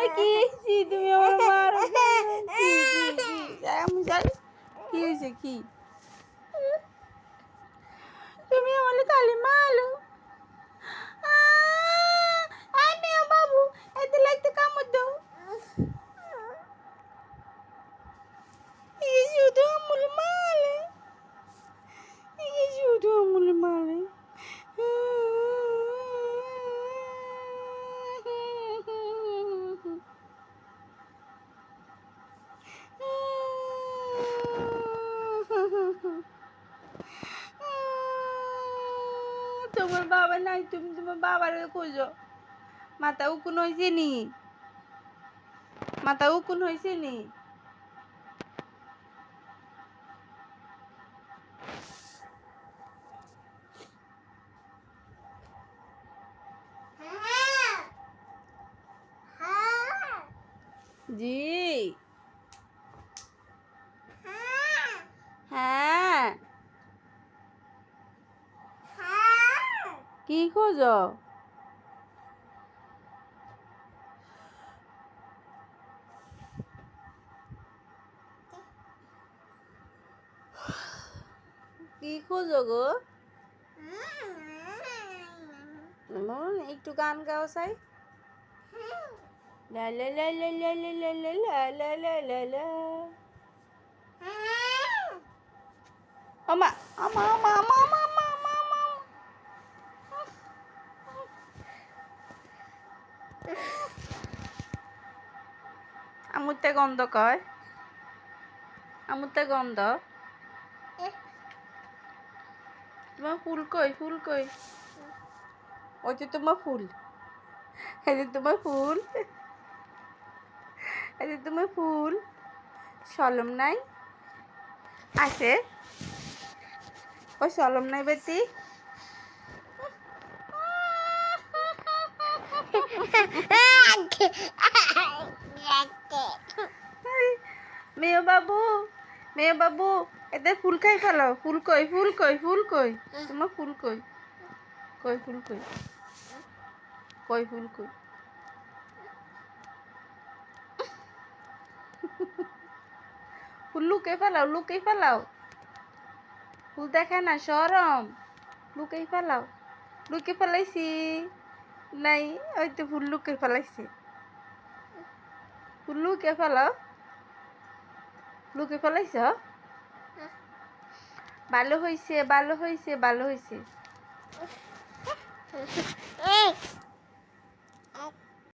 কি হয়েছে তুমি আমার মারো কি আমি জানি কি হয়েছে কি তুমি আমার খালি মারো আমি বাবু এতে লাগতে কামড় দাও এই শুধু আমুল মারে এই শুধু আমুল মারে তোমার বাবা নাই তুমি তোমার বাবার খোঁজো মাথা উকুন হয়েছে নি মাথা উকুন হয়েছে নি জি হ্যাঁ কি খোঁজো কি খোঁজো গো একটু গান গাও চাই লা লা লা লা লা লা লা লা লা লা লা লা আমা আমা আমা আমা আমা আমা আমা আমুতে গন্ধ কয় আমুতে গন্ধ তোমার ফুল কই ওই যে তোমার ফুল এই যে তোমার ফুল এই যে তোমার ফুল সলম নাই আছে ওই সলম নাই বেটি মেয়ে বাবু এদের ফুল খাই ফেলো ফুল কই তোমার ফুল কই ফুল কই ফুল কই ফুল লুকে ফেলাও ফুল দেখে না শরম লুকে ফেলাইছি নাই ওই তো ফুল লুকে ফেলাইছি ফুল লুকে ফেলাইছ ভালো হয়েছে